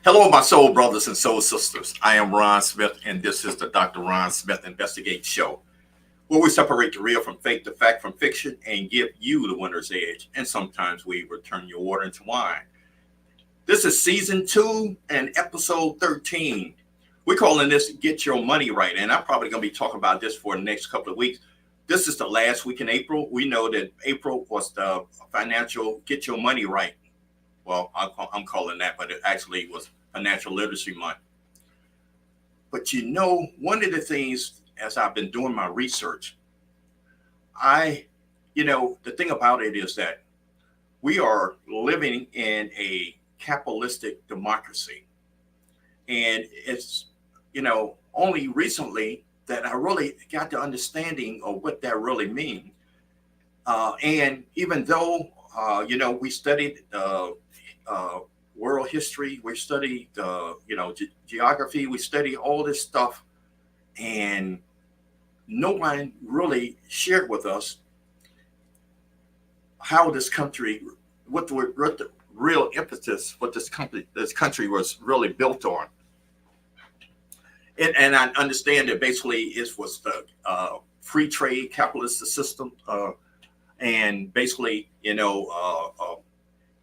Hello, my soul brothers and soul sisters. I am Ron Smith, and this is the Dr. Ron Smith Investigate Show, where we separate the real from fake, the fact from fiction, and give you the winner's edge. And sometimes we return your water into wine. This is season 2 and episode 13. We're calling this Get Your Money Right, and I'm probably going to be talking about this for the next couple of weeks. This is the last week in April. We know that April was the financial Get Your Money Right. Well, I'm calling that, but it actually was Financial Literacy Month. But one of the things as I've been doing my research, the thing about it is that we are living in a capitalistic democracy. And it's, only recently that I really got the understanding of what that really means. And even though, we studied world history, we studied, geography, we studied all this stuff, and no one really shared with us how this country, what the real impetus, what this country was really built on. And I understand that basically it was the free trade capitalist system, and basically,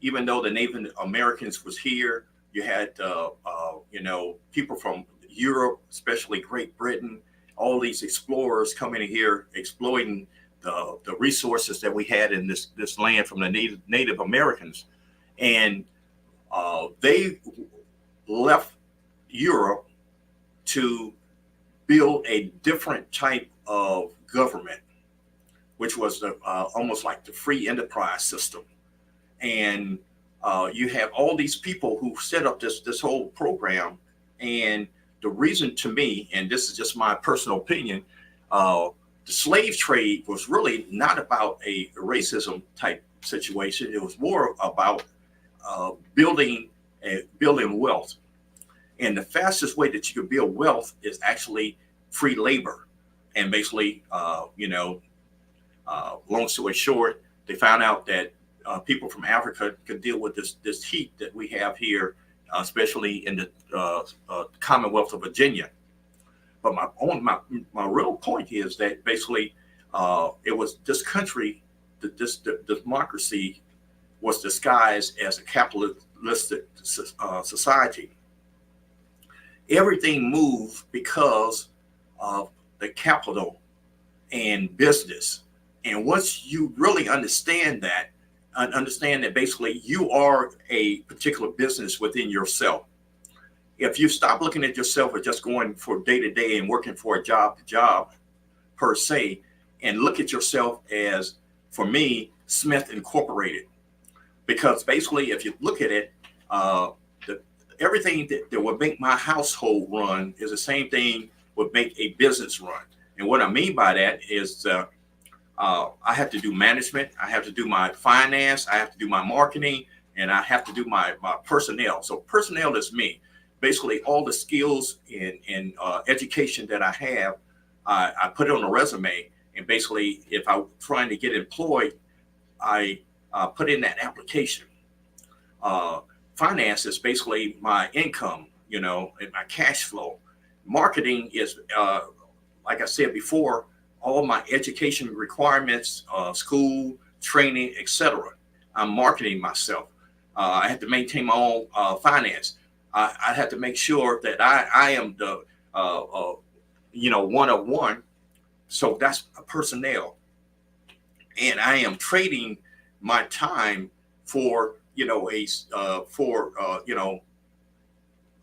even though the Native Americans was here, you had, people from Europe, especially Great Britain, all these explorers coming in here, exploiting the resources that we had in this land from the Native Americans. And they left Europe to build a different type of government, which was almost like the free enterprise system. And you have all these people who set up this whole program. And the reason to me, and this is just my personal opinion, the slave trade was really not about a racism type situation. It was more about building wealth. And the fastest way that you could build wealth is actually free labor. And basically, long story short, they found out that people from Africa could deal with this heat that we have here, especially in the Commonwealth of Virginia. But my real point is that basically it was this country, the democracy was disguised as a capitalistic society. Everything moved because of the capital and business. And once you really understand that basically you are a particular business within yourself. If you stop looking at yourself as just going for day to day and working for a job to job per se, and look at yourself as, for me, Smith Incorporated. Because basically, if you look at it, everything that would make my household run is the same thing would make a business run. And what I mean by that is I have to do management, I have to do my finance, I have to do my marketing, and I have to do my personnel. So personnel is me. Basically, all the skills and education that I have, I put it on a resume. And basically, if I'm trying to get employed, I put in that application. Finance is basically my income, and my cash flow. Marketing is, like I said before, all my education requirements, school, training, etc. I'm marketing myself. I have to maintain my own finance. I have to make sure that I am the, one of one. So that's a personnel. And I am trading my time for,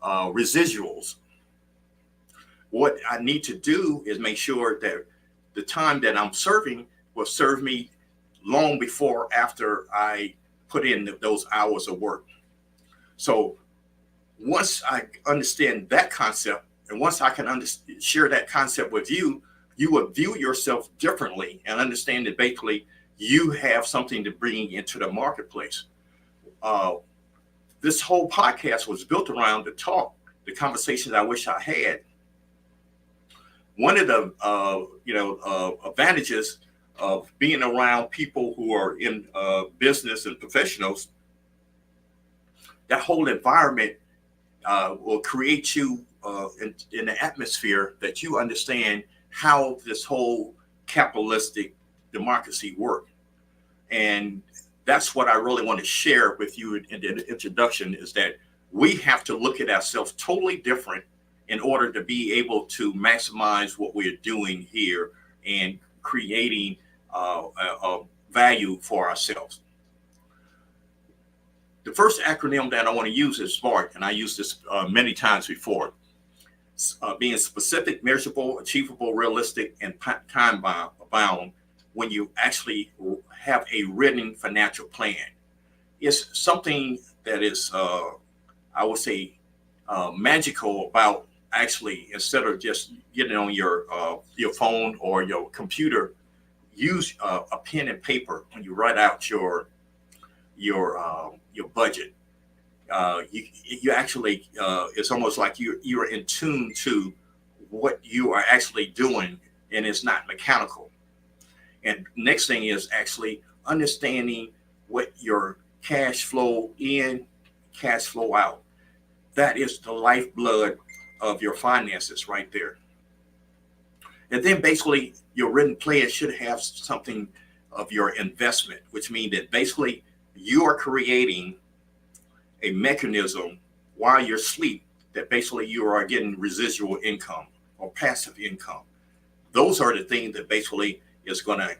residuals. What I need to do is make sure that the time that I'm serving will serve me long before after I put in those hours of work. So once I understand that concept, and once I can share that concept with you, you will view yourself differently and understand that basically you have something to bring into the marketplace. This whole podcast was built around the conversations I wish I had. One of the advantages of being around people who are in business and professionals, that whole environment will create you in the atmosphere that you understand how this whole capitalistic democracy works. And that's what I really want to share with you in the introduction, is that we have to look at ourselves totally different in order to be able to maximize what we're doing here and creating a value for ourselves. The first acronym that I want to use is SMART, and I used this many times before. Being specific, measurable, achievable, realistic, and time bound when you actually have a written financial plan. It's something that is, I would say, magical about actually, instead of just getting on your phone or your computer, use a pen and paper when you write out your budget. You actually, it's almost like you're in tune to what you are actually doing, and it's not mechanical. And next thing is actually understanding what your cash flow in, cash flow out. That is the lifeblood of your finances right there. And then basically your written plan should have something of your investment, which means that basically you are creating a mechanism while you're asleep that basically you are getting residual income or passive income. Those are the things that basically is going to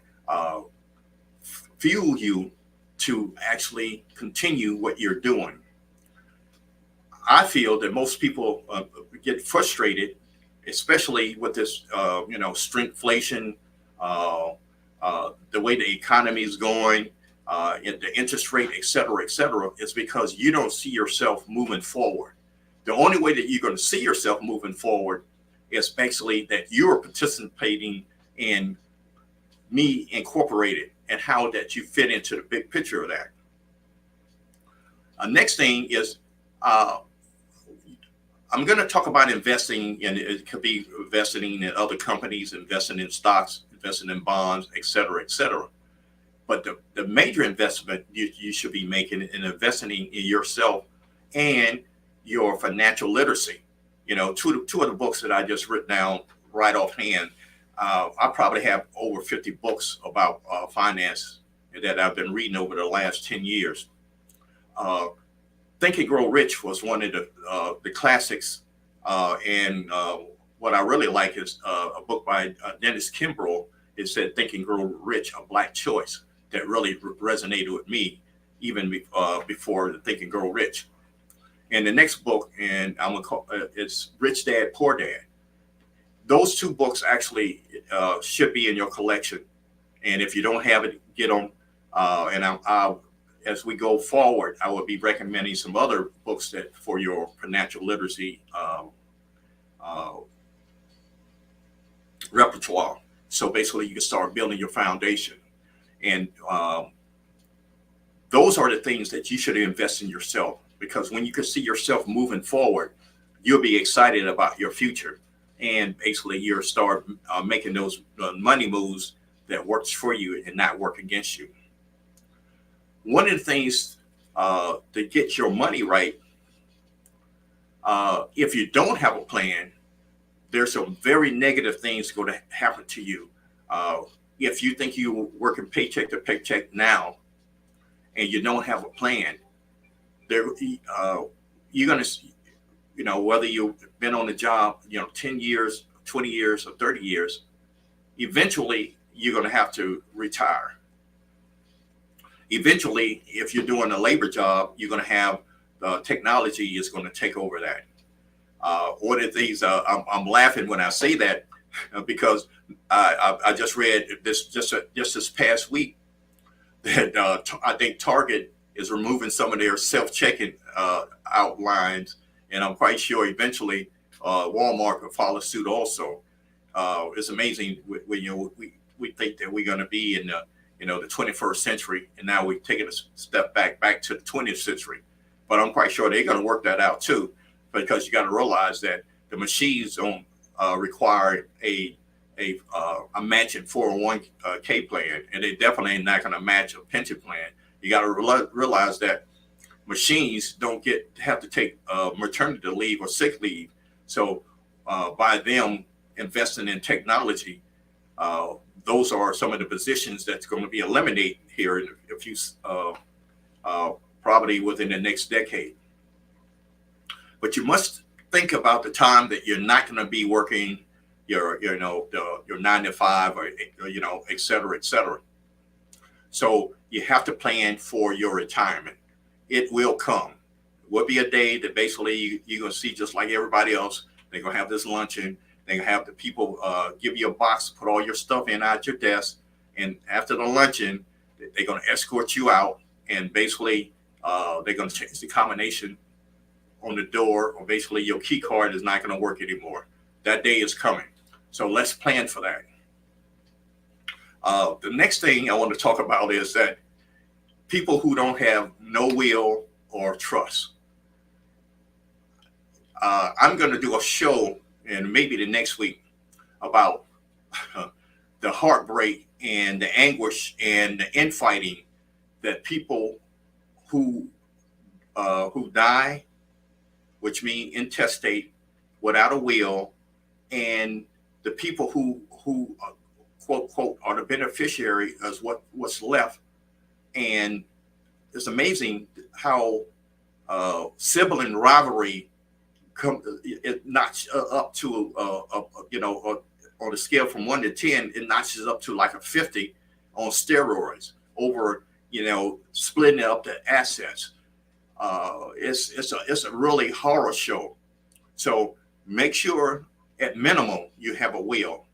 fuel you to actually continue what you're doing. I feel that most people get frustrated, especially with this, shrinkflation, the way the economy is going, and the interest rate, et cetera, is because you don't see yourself moving forward. The only way that you're going to see yourself moving forward is basically that you're participating in Me Incorporated and how that you fit into the big picture of that. Next thing is, I'm going to talk about investing, and it could be investing in other companies, investing in stocks, investing in bonds, et cetera, et cetera. But the major investment you should be making in investing in yourself and your financial literacy. You know, two of the books that I just written down right offhand, I probably have over 50 books about finance that I've been reading over the last 10 years. Think and Grow Rich was one of the classics. And what I really like is a book by Dennis Kimbrough. It said Think and Grow Rich, a Black Choice, that really resonated with me even before the Think and Grow Rich. And the next book, and I'm gonna call it's Rich Dad, Poor Dad. Those two books actually should be in your collection. And if you don't have it, get them. And as we go forward, I will be recommending some other books that for your financial literacy repertoire. So basically, you can start building your foundation. And those are the things that you should invest in yourself, because when you can see yourself moving forward, you'll be excited about your future. And basically, you'll start making those money moves that works for you and not work against you. One of the things to get your money right, if you don't have a plan, there's some very negative things going to happen to you. If you think you're working paycheck to paycheck now and you don't have a plan, you're going to, whether you've been on the job, 10 years, 20 years, or 30 years, eventually you're going to have to retire. Eventually, if you're doing a labor job, you're going to have technology is going to take over that. One of the things I'm laughing when I say that because I just read this just this past week that I think Target is removing some of their self-checking outlines, and I'm quite sure eventually Walmart will follow suit also. It's amazing when we think that we're going to be in the 21st century, and now we're taking a step back to the 20th century. But I'm quite sure they're going to work that out too, because you got to realize that the machines don't require a matching 401k plan, and they definitely not going to match a pension plan. You got to realize that machines don't have to take maternity leave or sick leave. So by them investing in technology, those are some of the positions that's going to be eliminated here in a few, probably within the next decade. But you must think about the time that you're not going to be working your 9 to 5 or et cetera, et cetera. So you have to plan for your retirement. It will come. It will be a day that basically you're going to see just like everybody else. They're going to have this luncheon. They're going to have the people give you a box, put all your stuff in at your desk. And after the luncheon, they're going to escort you out. And basically, they're going to change the combination on the door, or basically your key card is not going to work anymore. That day is coming. So let's plan for that. The next thing I want to talk about is that people who don't have no will or trust. I'm going to do a show, and maybe the next week, about the heartbreak and the anguish and the infighting that people who die, which mean intestate, without a will, and the people who quote are the beneficiary as what's left. And it's amazing how sibling rivalry it knocks up to on a scale from 1 to 10, it notches up to like a 50 on steroids over splitting up the assets. It's a really horror show. So make sure at minimum you have a will.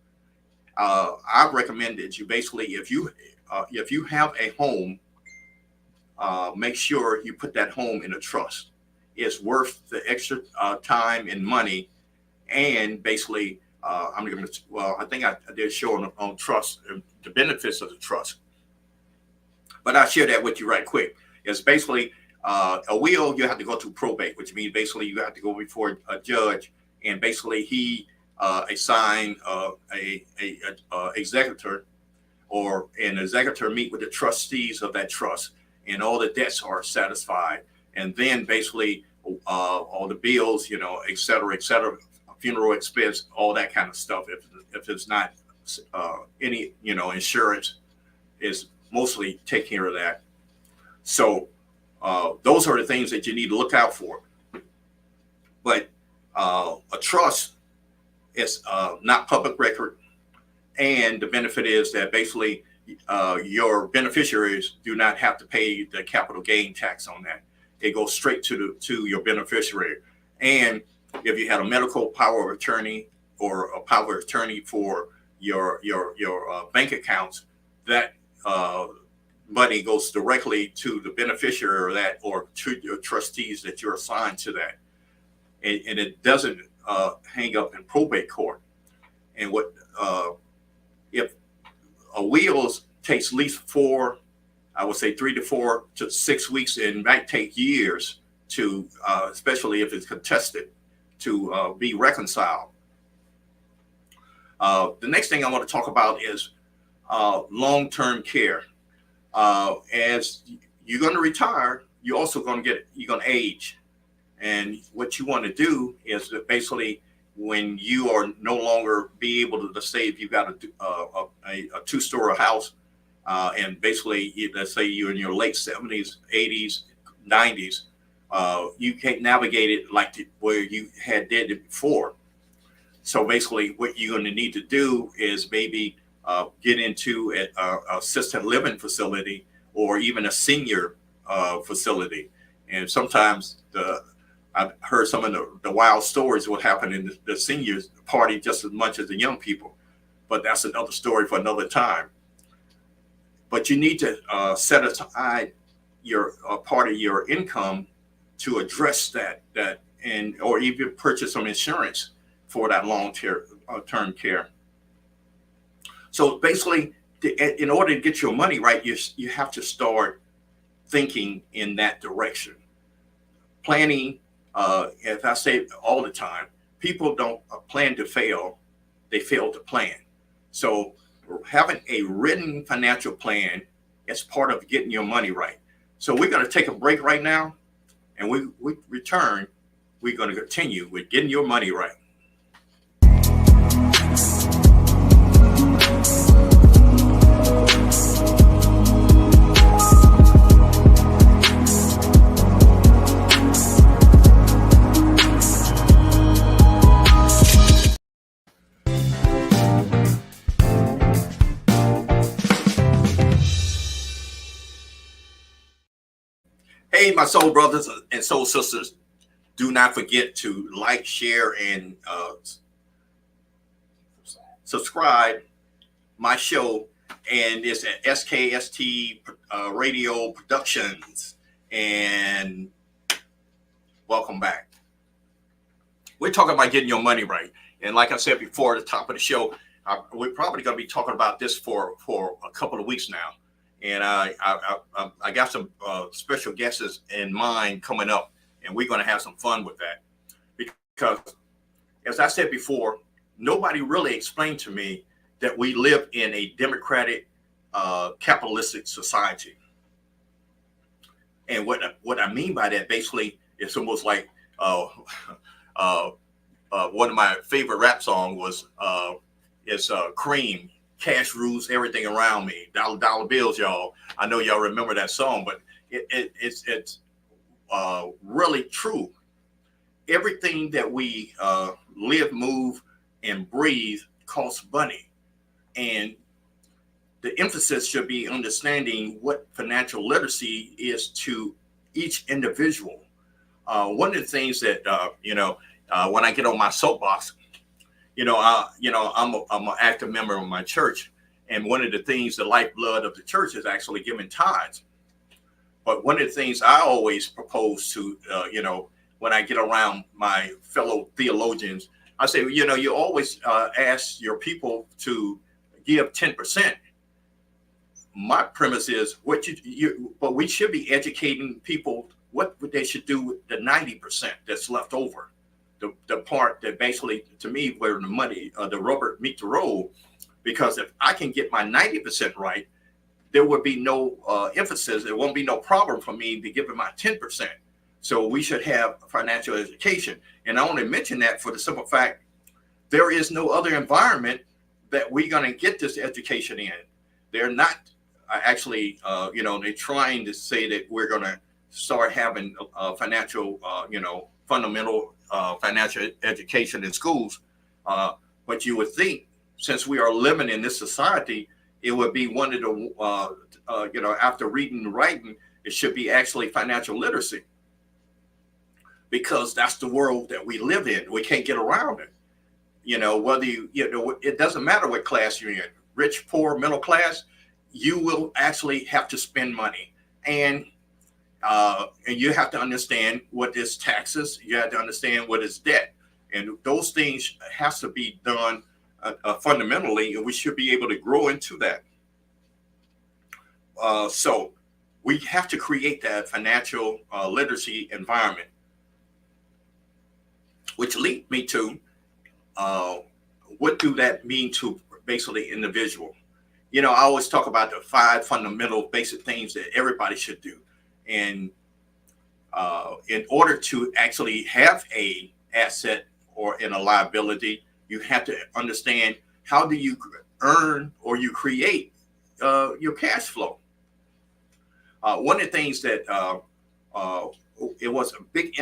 I recommend that you basically, if you have a home, make sure you put that home in a trust. It's worth the extra time and money, and basically, I think I did show on trust, the benefits of the trust. But I'll share that with you right quick. It's basically a will. You have to go to probate, which means basically you have to go before a judge, and basically he assign a executor, or an executor meet with the trustees of that trust, and all the debts are satisfied, and then basically all the bills, et cetera, funeral expense, all that kind of stuff. If it's not any, insurance is mostly take care of that. So those are the things that you need to look out for. But a trust is not public record, and the benefit is that basically your beneficiaries do not have to pay the capital gain tax on that. It goes straight to your beneficiary. And if you had a medical power of attorney or a power of attorney for your bank accounts, that money goes directly to the beneficiary of that, or to your trustees that you're assigned to that. And it doesn't hang up in probate court. And what if a will takes at least 3 to 4 to 6 weeks, and might take years to, especially if it's contested, to be reconciled. The next thing I want to talk about is long-term care. As you're going to retire, you're also going to age. And what you want to do is that basically when you are no longer be able to, let's say if you've got a two-story house, and basically, let's say you're in your late 70s, 80s, 90s, you can't navigate it like where you did it before. So basically, what you're going to need to do is maybe get into a assisted living facility, or even a senior facility. And sometimes I've heard some of the wild stories of what happened in the seniors party just as much as the young people. But that's another story for another time. But you need to set aside your part of your income to address that, and or even purchase some insurance for that long-term care. So basically, in order to get your money right, you have to start thinking in that direction. Planning, as I say all the time, people don't plan to fail, they fail to plan. So having a written financial plan is part of getting your money right. So we're going to take a break right now, And we return, we're going to continue with getting your money right. Hey, my soul brothers and soul sisters, do not forget to like, share, and subscribe my show. And it's at SKST Radio Productions. And welcome back. We're talking about getting your money right. And like I said before at the top of the show, we're probably going to be talking about this for a couple of weeks now. And I got some special guests in mind coming up, and we're going to have some fun with that. Because, as I said before, nobody really explained to me that we live in a democratic, capitalistic society. And what I mean by that, basically, it's almost like one of my favorite rap songs is Cream. Cash rules everything around me. Dollar bills, y'all. I know y'all remember that song, but it's really true. Everything that we live, move, and breathe costs money, and the emphasis should be understanding what financial literacy is to each individual. One of the things that when I get on my soapbox. I'm an active member of my church, and one of the things, the lifeblood of the church, is actually giving tithes. But one of the things I always propose to, when I get around my fellow theologians, I say, you always ask your people to give 10%. My premise is but we should be educating people what they should do with the 90% that's left over. The part that basically, to me, where the money, the rubber meets the road, because if I can get my 90% right, there would be no emphasis. There won't be no problem for me to give it my 10%. So we should have financial education. And I only mention that for the simple fact, there is no other environment that we're going to get this education in. They're not actually, they're trying to say that we're going to start having financial, fundamental financial education in schools, but you would think, since we are living in this society, it would be one of the after reading and writing, it should be actually financial literacy, because that's the world that we live in. We can't get around it. Whether it doesn't matter what class you're in, rich, poor, middle class, you will actually have to spend money, and you have to understand what is taxes. You have to understand what is debt, and those things has to be done fundamentally, and we should be able to grow into that. So we have to create that financial literacy environment, which leads me to what do that mean to basically individual. I always talk about the 5 fundamental basic things that everybody should do. And in order to actually have a asset or in a liability, you have to understand, how do you earn or you create your cash flow. One of the things that it was a big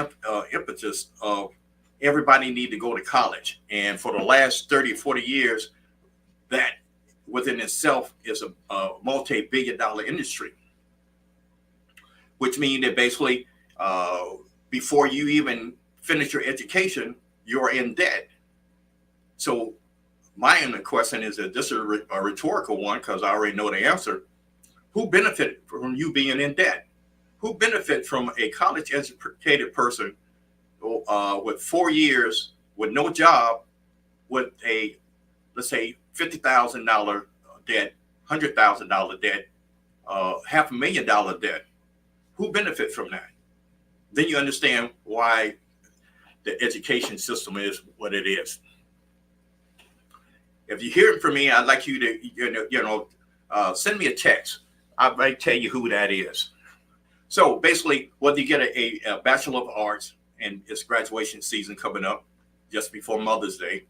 impetus of everybody need to go to college. And for the last 30 or 40 years, that within itself is a multi-billion dollar industry, which means that basically before you even finish your education, you're in debt. So my only question is that this is a rhetorical one, because I already know the answer. Who benefit from you being in debt? Who benefit from a college educated person with 4 years with no job, with a, let's say, $50,000 debt, $100,000 debt, $500,000 debt? Who benefit from that? Then you understand why the education system is what it is. If you hear it from me, I'd like you to, send me a text. I might tell you who that is. So basically, whether you get a Bachelor of Arts and it's graduation season coming up just before Mother's Day,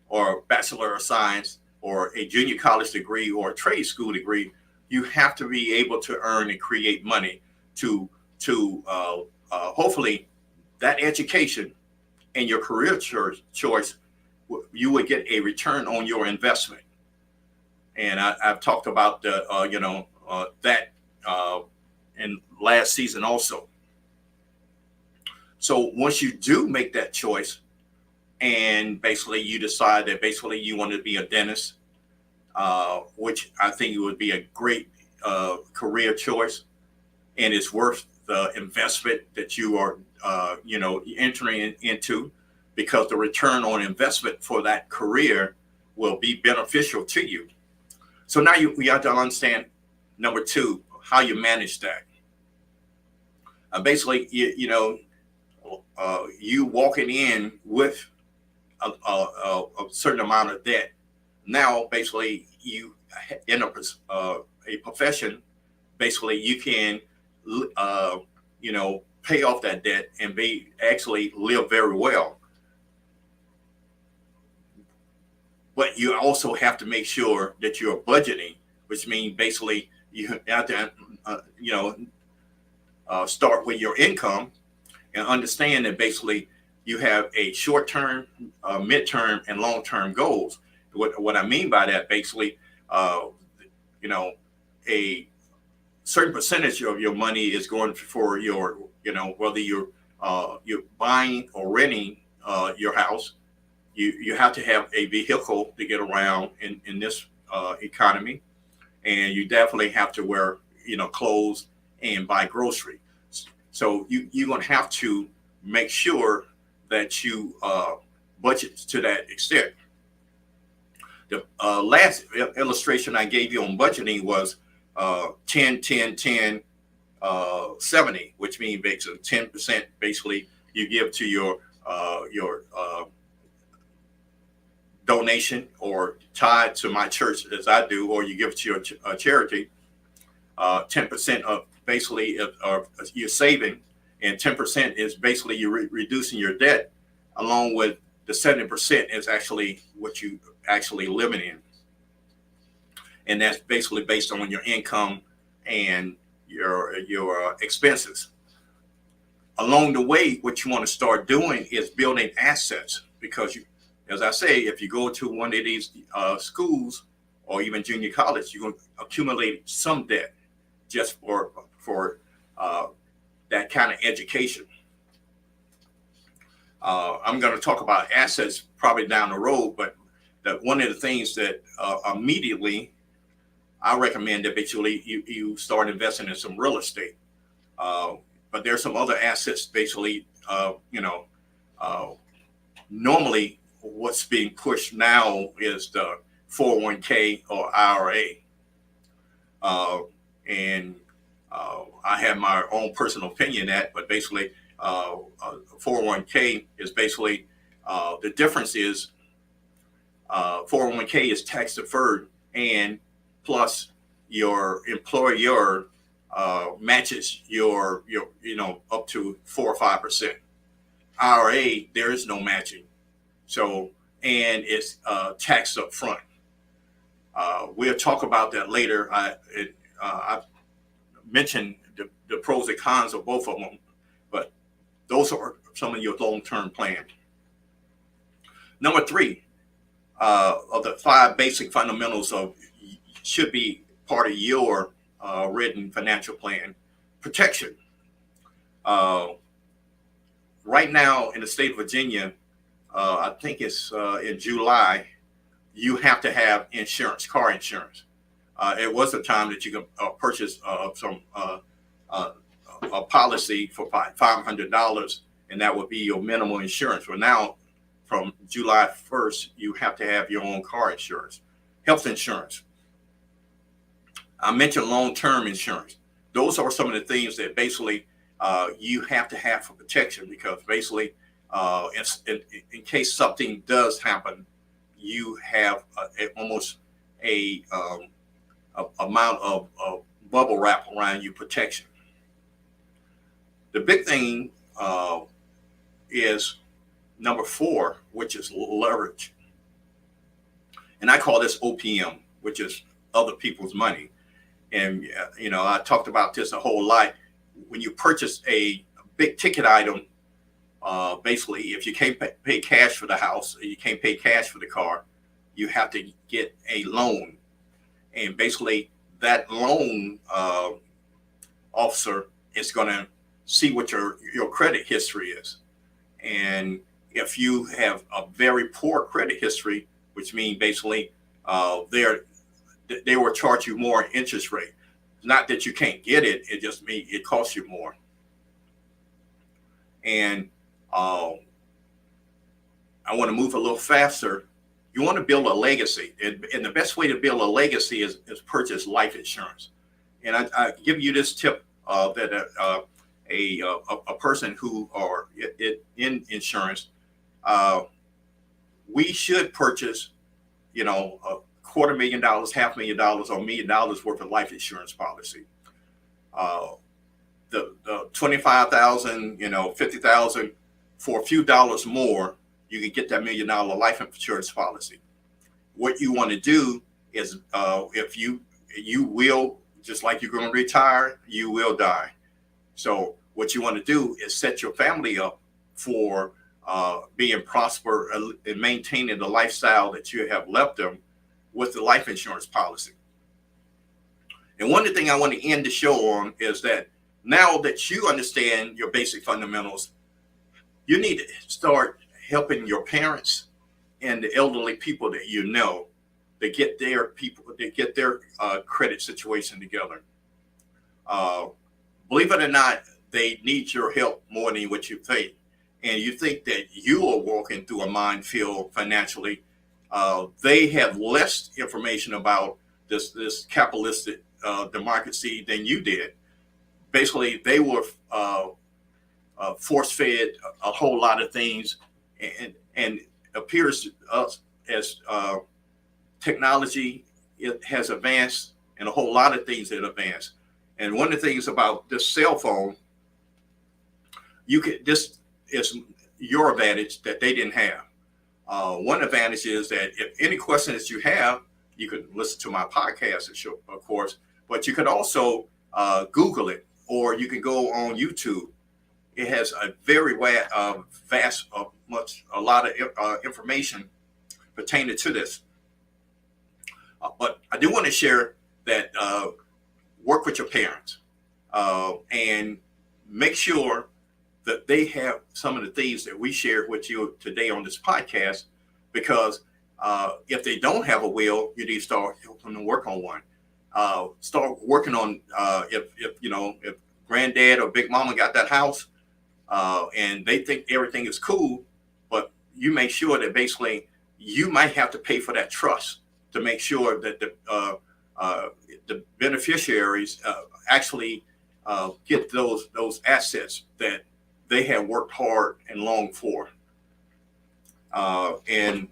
or Bachelor of Science, or a junior college degree, or a trade school degree, you have to be able to earn and create money to hopefully that education and your career choice, you would get a return on your investment. And I've talked about the that in last season also. So once you do make that choice, and basically you decide that basically you want to be a dentist, which I think it would be a great career choice, and it's worth the investment that you are entering into, because the return on investment for that career will be beneficial to you. So now we have to understand, number two, how you manage that. Basically, you walking in with a certain amount of debt. Now, basically, you in a profession, basically you can pay off that debt and actually live very well. But you also have to make sure that you're budgeting, which means basically you have to start with your income and understand that basically you have a short-term, mid-term, and long-term goals. What I mean by that, basically, a certain percentage of your money is going for your, whether you're buying or renting your house. You have to have a vehicle to get around in this economy, and you definitely have to wear clothes and buy groceries. So you're going to have to make sure that you budget to that extent. The last illustration I gave you on budgeting was 10, 10, 10, 70, which means basically 10% basically you give to your donation or tithe to my church, as I do, or you give to your charity. 10% of basically of your saving, and 10% is basically you reducing your debt, along with the 70% is actually what you actually living in, and that's basically based on your income and your expenses. Along the way, what you want to start doing is building assets, because as I say, if you go to one of these schools or even junior college, you're going to accumulate some debt just for that kind of education. I'm going to talk about assets probably down the road, but one of the things that immediately I recommend that basically you start investing in some real estate. But there's some other assets basically, normally what's being pushed now is the 401k or IRA. And I have my own personal opinion that, but basically 401k is basically, the difference is 401k is tax deferred, and plus your employer matches your up to 4 or 5%. IRA, there is no matching. So, and it's taxed up front. We'll talk about that later. I mentioned the pros and cons of both of them, but those are some of your long-term plans. Number three of the 5 basic fundamentals of should be part of your written financial plan: protection. Right now in the state of Virginia, I think it's in July, you have to have insurance, car insurance. It was a time that you could purchase a policy for $500, and that would be your minimum insurance. Well, now from July 1st, you have to have your own car insurance, health insurance. I mentioned long-term insurance. Those are some of the things that basically you have to have for protection, because basically in case something does happen, you have almost a amount of bubble wrap around you protection. The big thing is number 4, which is leverage. And I call this OPM, which is other people's money. And, I talked about this a whole lot. When you purchase a big ticket item, basically, if you can't pay cash for the house, or you can't pay cash for the car, you have to get a loan. And basically, that loan officer is going to see what your credit history is. And if you have a very poor credit history, which means basically they will charge you more interest rate. Not that you can't get it, it just means it costs you more. And I want to move a little faster. You want to build a legacy. And the best way to build a legacy is purchase life insurance. And I give you this tip that a person who are in insurance, we should purchase, $250,000, $500,000, or $1 million worth of life insurance policy. The 25,000, $50,000 for a few dollars more, you can get that $1 million life insurance policy. What you want to do is, if you will, just like you're going to retire, you will die. So what you want to do is set your family up for being prosper and maintaining the lifestyle that you have left them with the life insurance policy. And one of the things I want to end the show on is that now that you understand your basic fundamentals, you need to start helping your parents and the elderly people that to get their credit situation together. Believe it or not, they need your help more than what you think. And you think that you are walking through a minefield financially. They have less information about this capitalistic democracy than you did. Basically, they were force-fed a whole lot of things, and appears to us as technology has advanced, and a whole lot of things that advanced. And one of the things about this cell phone, this is your advantage that they didn't have. One advantage is that if any questions you have, you could listen to my podcast, of course, but you could also Google it, or you can go on YouTube. It has a very vast, a lot of information pertaining to this. But I do want to share that work with your parents and make sure that they have some of the things that we shared with you today on this podcast, because if they don't have a will, you need to start helping them work on one. Start working on if granddad or big mama got that house and they think everything is cool, but you make sure that basically you might have to pay for that trust to make sure that the beneficiaries actually get those assets that they have worked hard and long for. And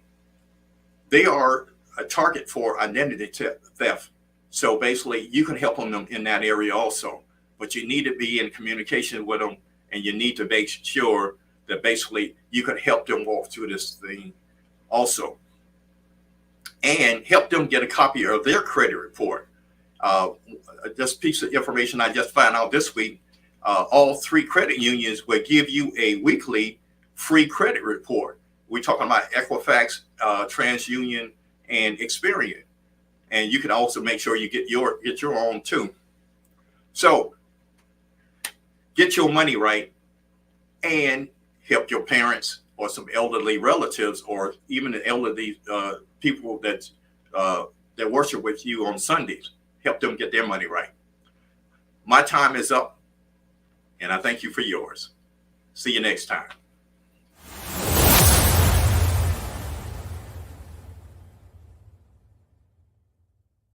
they are a target for identity theft. So basically, you can help them in that area also. But you need to be in communication with them, and you need to make sure that basically you can help them walk through this thing also. And help them get a copy of their credit report. This piece of information I just found out this week, all 3 credit unions will give you a weekly free credit report. We're talking about Equifax, TransUnion, and Experian. And you can also make sure you get your own too. So get your money right and help your parents or some elderly relatives, or even the elderly people that worship with you on Sundays. Help them get their money right. My time is up, and I thank you for yours. See you next time.